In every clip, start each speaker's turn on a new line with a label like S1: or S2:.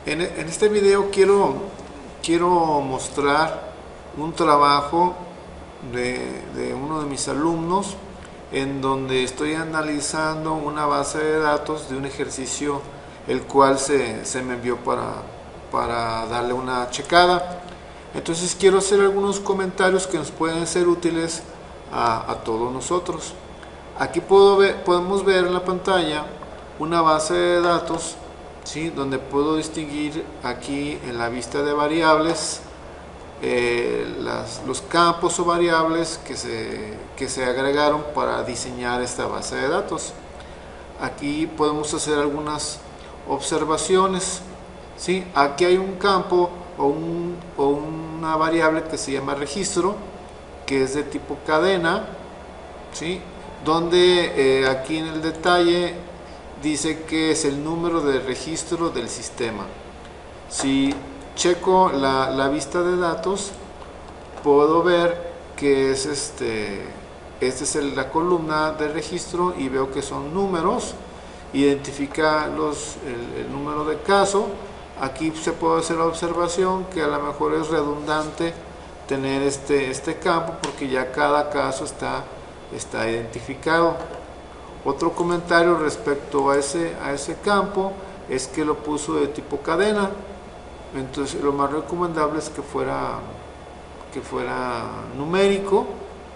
S1: En este video quiero mostrar un trabajo de uno de mis alumnos en donde estoy analizando una base de datos de un ejercicio el cual se me envió para darle una checada. Entonces quiero hacer algunos comentarios que nos pueden ser útiles a todos nosotros. Aquí podemos ver en la pantalla una base de datos, ¿sí? Donde puedo distinguir aquí en la vista de variables los campos o variables que se agregaron para diseñar esta base de datos. Aquí podemos hacer algunas observaciones, ¿sí? Aquí hay un campo o una variable que se llama registro, que es de tipo cadena, ¿sí? Donde aquí en el detalle dice que es el número de registro del sistema. Si checo la vista de datos, puedo ver que es esta es la columna de registro y veo que son números. Identifica el número de caso. Aquí se puede hacer la observación que a lo mejor es redundante tener este campo porque ya cada caso está identificado. Otro comentario respecto a ese campo es que lo puso de tipo cadena. Entonces lo más recomendable es que fuera numérico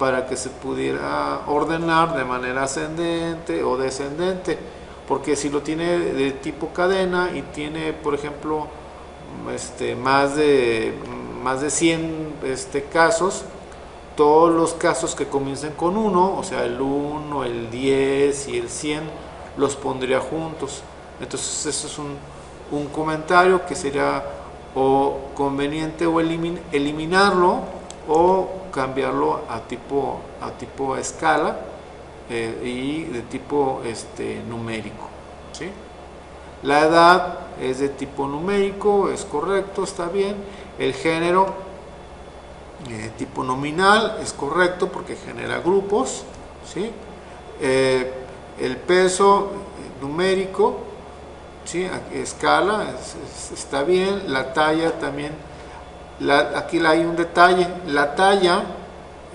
S1: para que se pudiera ordenar de manera ascendente o descendente, porque si lo tiene de tipo cadena y tiene, por ejemplo, más de 100 casos, todos los casos que comiencen con 1, o sea, el 1, el 10 y el 100, los pondría juntos. Entonces eso es un comentario que sería o conveniente o eliminarlo o cambiarlo a tipo escala y de tipo numérico, ¿sí? La edad es de tipo numérico, es correcto, está bien. El género tipo nominal es correcto porque genera grupos, ¿sí? El peso numérico, ¿sí? Escala está bien. La talla también, aquí hay un detalle, la talla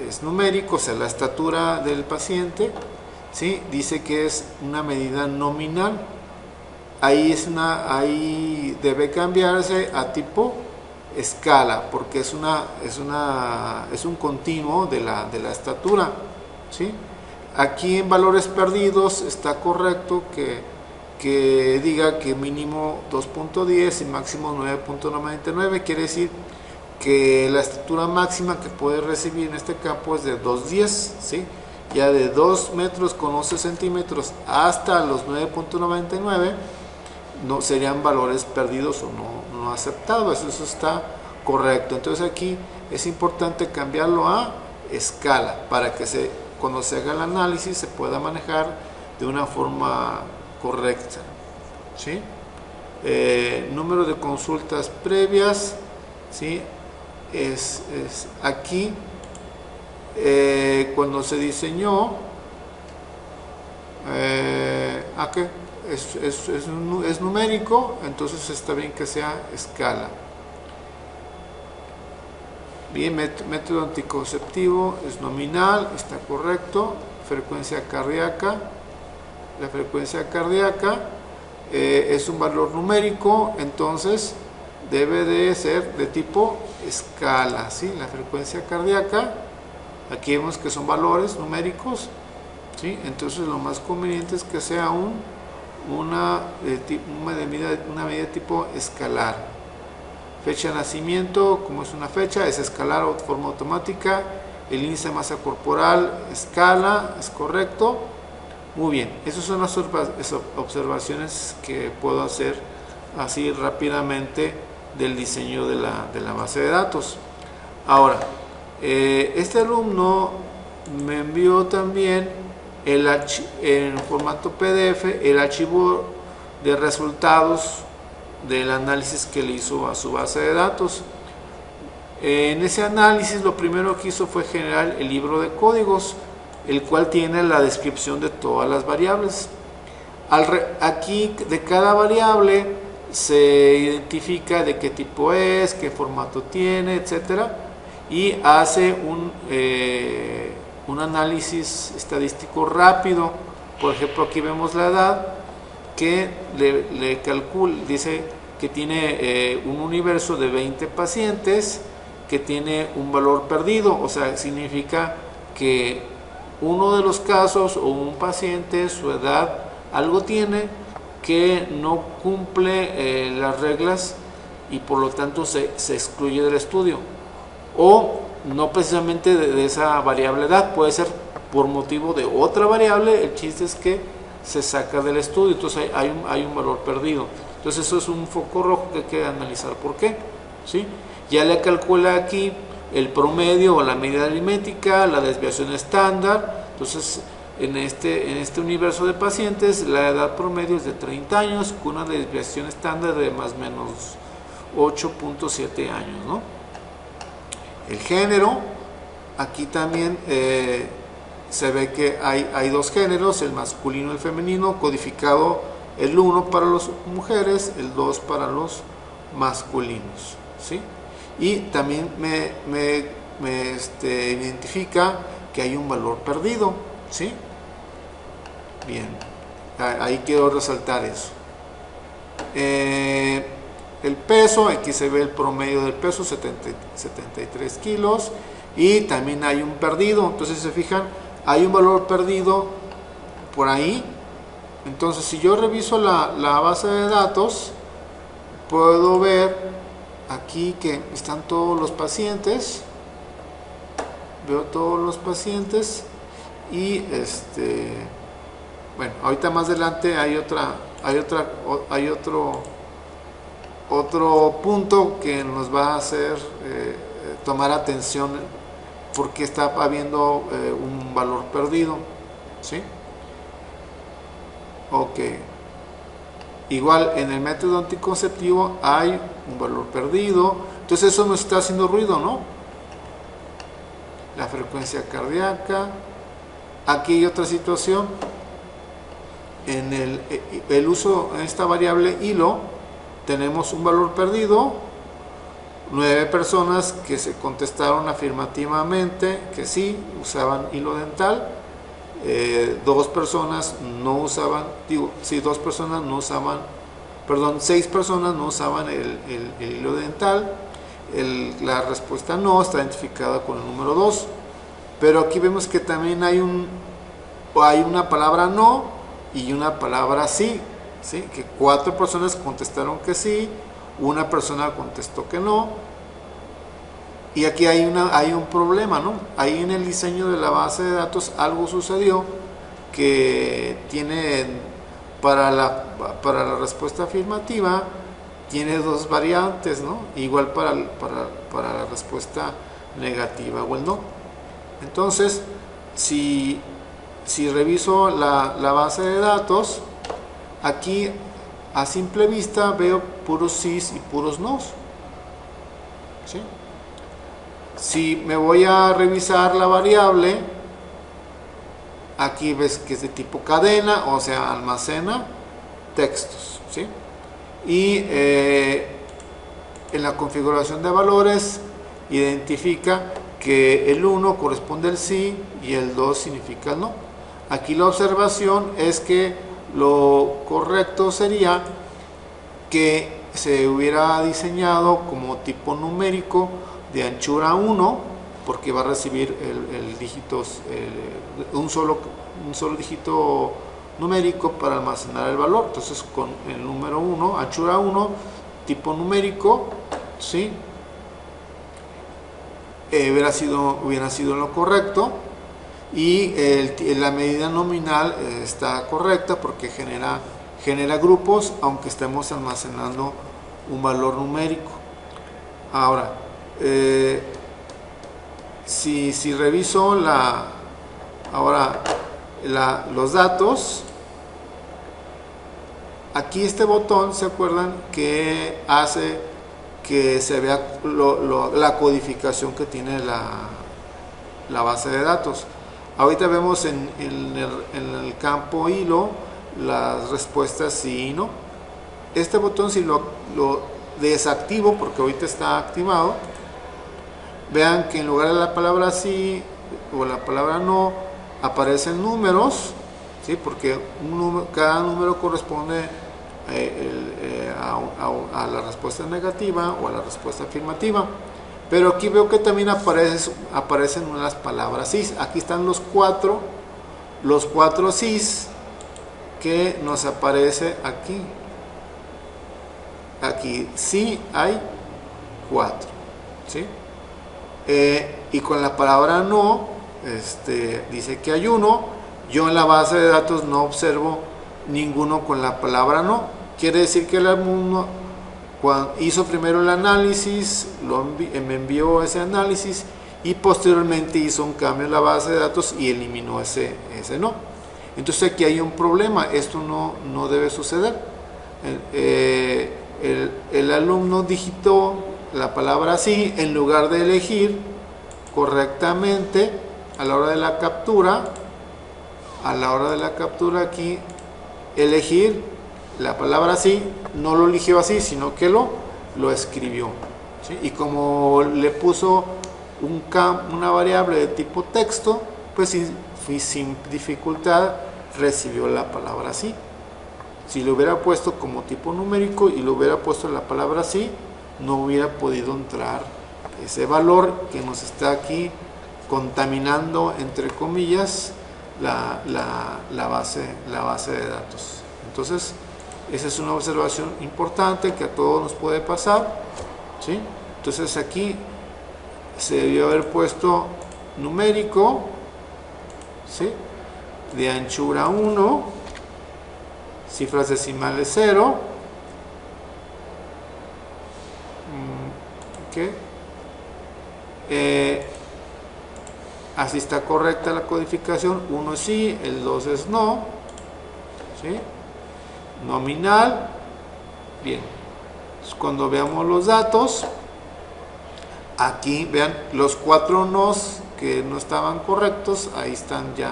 S1: es numérico, o sea, la estatura del paciente, ¿sí? Dice que es una medida nominal. Ahí debe cambiarse a tipo escala porque es un continuo de la estatura, ¿sí? Aquí en valores perdidos está correcto que diga que mínimo 2.10 y máximo 9.99, quiere decir que la estatura máxima que puede recibir en este campo es de 2.10, ¿sí? Ya de 2 metros con 11 centímetros hasta los 9.99 no serían valores perdidos o no aceptados. Eso está correcto. Entonces aquí es importante cambiarlo a escala para que cuando se haga el análisis se pueda manejar de una forma correcta, ¿sí? Número de consultas previas, ¿sí? Es aquí cuando se diseñó es numérico, entonces está bien que sea escala. Bien, método anticonceptivo es nominal, está correcto. Frecuencia cardíaca, la frecuencia cardíaca es un valor numérico, entonces debe de ser de tipo escala, ¿sí? La frecuencia cardíaca, aquí vemos que son valores numéricos, ¿sí? Entonces lo más conveniente es que sea una medida tipo escalar. Fecha de nacimiento, como es una fecha, es escalar o forma automática. El índice de masa corporal, escala, es correcto. Muy bien, esas son las observaciones que puedo hacer así rápidamente del diseño de la base de datos. Ahora, este alumno me envió también en formato PDF el archivo de resultados del análisis que le hizo a su base de datos. En ese análisis lo primero que hizo fue generar el libro de códigos, el cual tiene la descripción de todas las variables. Aquí de cada variable se identifica de qué tipo es, qué formato tiene, etcétera, y hace un análisis estadístico rápido. Por ejemplo, aquí vemos la edad, que le calcula, dice que tiene un universo de 20 pacientes, que tiene un valor perdido, o sea, significa que uno de los casos o un paciente, su edad, algo tiene que no cumple las reglas y por lo tanto se excluye del estudio. O no precisamente de esa variable edad, puede ser por motivo de otra variable, el chiste es que se saca del estudio, entonces hay un valor perdido. Entonces eso es un foco rojo que hay que analizar por qué, ¿sí? Ya le calcula aquí el promedio o la medida aritmética, la desviación estándar. Entonces en este universo de pacientes la edad promedio es de 30 años con una desviación estándar de más o menos 8.7 años, ¿no? El género, aquí también se ve que hay dos géneros, el masculino y el femenino, codificado el 1 para las mujeres, el 2 para los masculinos, ¿sí? Y también me identifica que hay un valor perdido, ¿sí? Bien, ahí quiero resaltar eso. El peso, aquí se ve el promedio del peso, 73 kilos, y también hay un perdido. Entonces, se fijan, hay un valor perdido por ahí. Entonces, si yo reviso la base de datos, puedo ver aquí que están todos los pacientes, veo todos los pacientes, y bueno, ahorita más adelante hay otro punto que nos va a hacer tomar atención porque está habiendo un valor perdido, ¿sí? Ok. Igual en el método anticonceptivo hay un valor perdido, entonces eso nos está haciendo ruido, ¿no? La frecuencia cardíaca. Aquí hay otra situación. En el uso en esta variable hilo tenemos un valor perdido, 9 personas que se contestaron afirmativamente que sí usaban hilo dental, 2 personas no usaban, sí, 2 personas no usaban, perdón, 6 personas no usaban el hilo dental. La respuesta no está identificada con el número 2, pero aquí vemos que también hay una palabra no y una palabra sí, ¿sí? Que 4 personas contestaron que sí, una persona contestó que no, y aquí hay un problema, ¿no? Ahí en el diseño de la base de datos algo sucedió que tiene para la respuesta afirmativa tiene 2 variantes, ¿no? Igual para la respuesta negativa o el no. Entonces, si reviso la base de datos, aquí a simple vista veo puros sís y puros nos, ¿sí? Si me voy a revisar la variable, aquí ves que es de tipo cadena, o sea, almacena textos, ¿sí? Y en la configuración de valores identifica que el 1 corresponde al sí y el 2 significa el no. Aquí la observación es que lo correcto sería que se hubiera diseñado como tipo numérico de anchura 1, porque va a recibir un solo dígito numérico para almacenar el valor. Entonces, con el número 1, anchura 1, tipo numérico, ¿sí? Hubiera sido lo correcto, y la medida nominal está correcta porque genera grupos aunque estemos almacenando un valor numérico. Ahora, si reviso los datos, aquí este botón, ¿se acuerdan? Que hace que se vea la codificación que tiene la base de datos. Ahorita vemos en el campo hilo las respuestas sí y no. este botón si lo desactivo, porque ahorita está activado, vean que en lugar de la palabra sí o la palabra no, aparecen números, ¿sí? Porque cada número corresponde a la respuesta negativa o a la respuesta afirmativa. Pero aquí veo que también aparecen unas palabras sí. Aquí están los cuatro sís que nos aparece aquí. Aquí sí hay 4, ¿sí? Y con la palabra no, dice que hay 1. Yo en la base de datos no observo ninguno con la palabra no. Quiere decir que el alumno hizo primero el análisis, me envió ese análisis y posteriormente hizo un cambio en la base de datos y eliminó ese no. Entonces aquí hay un problema, esto no debe suceder. El alumno digitó la palabra sí en lugar de elegir correctamente a la hora de la captura. Aquí elegir la palabra sí, no lo eligió así, sino que lo escribió, ¿sí? Y como le puso una variable de tipo texto, pues sin dificultad recibió la palabra sí. Si lo hubiera puesto como tipo numérico y lo hubiera puesto la palabra sí, no hubiera podido entrar ese valor que nos está aquí contaminando, entre comillas, la base de datos. Entonces, esa es una observación importante que a todos nos puede pasar, ¿sí? Entonces aquí se debió haber puesto numérico, ¿sí? De anchura 1, cifras decimales 0, ¿okay? Así está correcta la codificación. 1 es sí, el 2 es no, ¿sí? Nominal. Bien, entonces, cuando veamos los datos, aquí vean los 4 nos que no estaban correctos, ahí están ya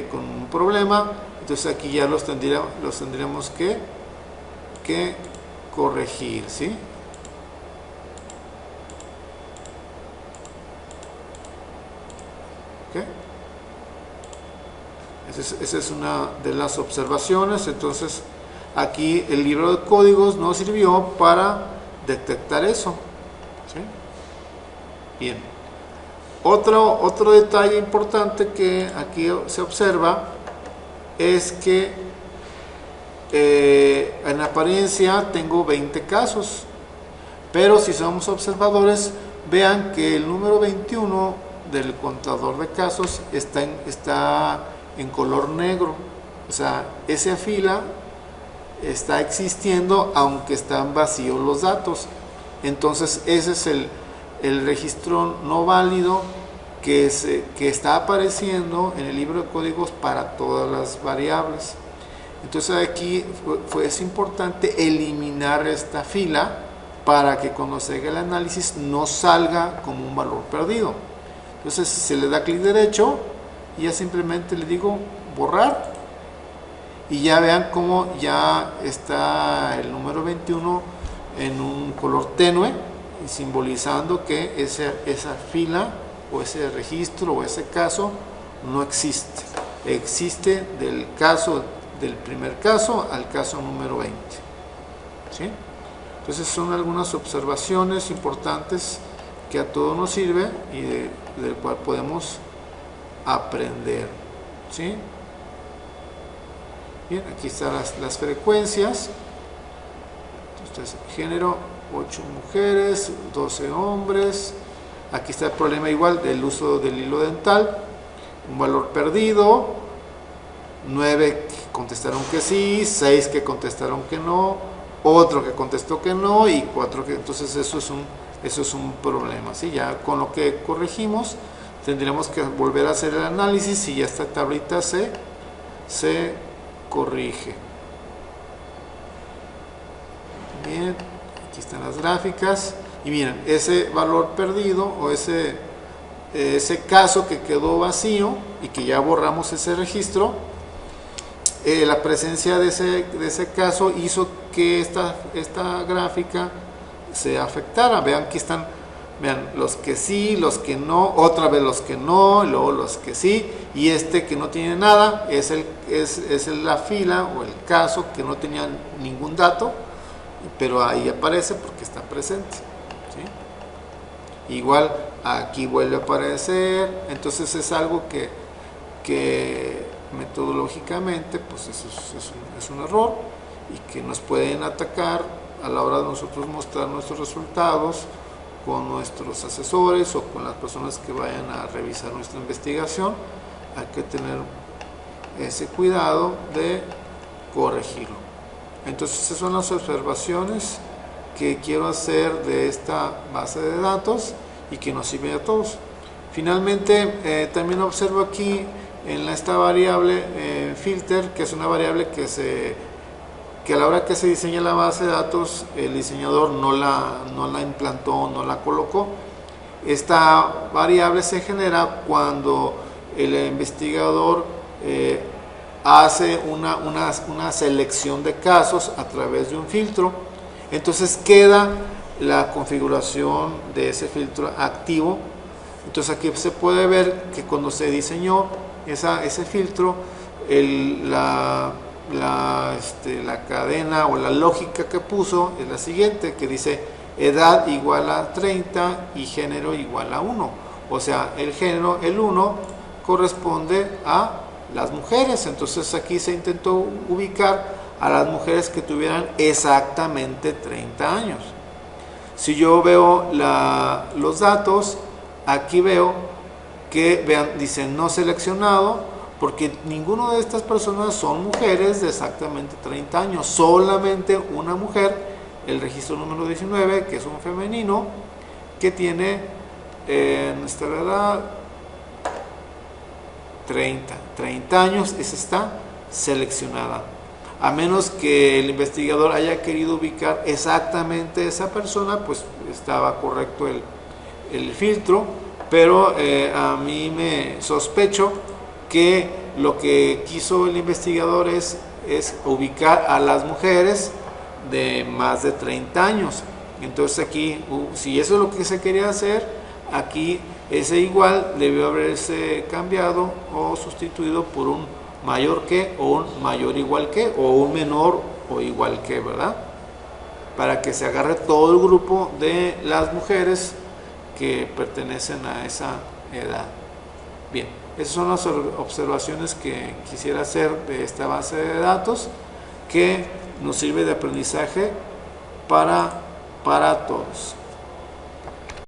S1: con un problema. Entonces aquí ya los tendríamos que corregir, ¿sí? ¿Okay? Esa es una de las observaciones. Entonces aquí el libro de códigos no sirvió para detectar eso, ¿sí? Bien, otro detalle importante que aquí se observa es que en apariencia tengo 20 casos, pero si somos observadores, vean que el número 21 del contador de casos está en color negro, o sea, esa fila está existiendo aunque están vacíos los datos. Entonces ese es el registro no válido que está apareciendo en el libro de códigos para todas las variables. Entonces aquí es importante eliminar esta fila para que cuando se haga el análisis no salga como un valor perdido. Entonces se le da clic derecho y ya simplemente le digo borrar y ya vean cómo ya está el número 21 en un color tenue, simbolizando que esa fila o ese registro o ese caso no existe. Existe del primer caso al caso número 20, ¿sí? Entonces son algunas observaciones importantes que a todos nos sirve y del cual podemos aprender, ¿sí? Bien, aquí están las frecuencias. Entonces, género 8 mujeres, 12 hombres. Aquí está el problema igual del uso del hilo dental, un valor perdido, 9 que contestaron que sí, 6 que contestaron que no, otro que contestó que no y 4 que... Entonces eso es un problema, ¿sí? Ya con lo que corregimos tendríamos que volver a hacer el análisis y ya esta tablita se corrige. Bien, aquí están las gráficas y miren, ese valor perdido o ese caso que quedó vacío y que ya borramos ese registro, la presencia de ese caso hizo que esta gráfica se afectara. Vean, aquí están, vean, los que sí, los que no, otra vez los que no, luego los que sí, y este que no tiene nada es la fila o el caso que no tenía ningún dato, pero ahí aparece porque está presente, ¿sí? Igual aquí vuelve a aparecer. Entonces es algo que metodológicamente pues es un error, y que nos pueden atacar a la hora de nosotros mostrar nuestros resultados con nuestros asesores o con las personas que vayan a revisar nuestra investigación. Hay que tener ese cuidado de corregirlo. Entonces esas son las observaciones que quiero hacer de esta base de datos y que nos sirve a todos. Finalmente también observo aquí en esta variable filter, que es una variable que a la hora que se diseña la base de datos el diseñador no la implantó, no la colocó. Esta variable se genera cuando el investigador hace una selección de casos a través de un filtro. Entonces queda la configuración de ese filtro activo. Entonces aquí se puede ver que cuando se diseñó ese filtro, la cadena o la lógica que puso es la siguiente, que dice edad igual a 30 y género igual a 1. O sea, el género, el 1, corresponde a las mujeres. Entonces aquí se intentó ubicar a las mujeres que tuvieran exactamente 30 años. Si yo veo los datos, aquí veo que, vean, dice no seleccionado, porque ninguna de estas personas son mujeres de exactamente 30 años, solamente una mujer, el registro número 19, que es un femenino, que tiene nuestra edad 30 años, esa está seleccionada. A menos que el investigador haya querido ubicar exactamente esa persona, pues estaba correcto el filtro, pero a mí me sospecho que lo que quiso el investigador es ubicar a las mujeres de más de 30 años. Entonces aquí, si eso es lo que se quería hacer, aquí ese igual debió haberse cambiado o sustituido por un mayor que, o un mayor igual que, o un menor o igual que, ¿verdad? Para que se agarre todo el grupo de las mujeres que pertenecen a esa edad. Bien, esas son las observaciones que quisiera hacer de esta base de datos, que nos sirve de aprendizaje para todos.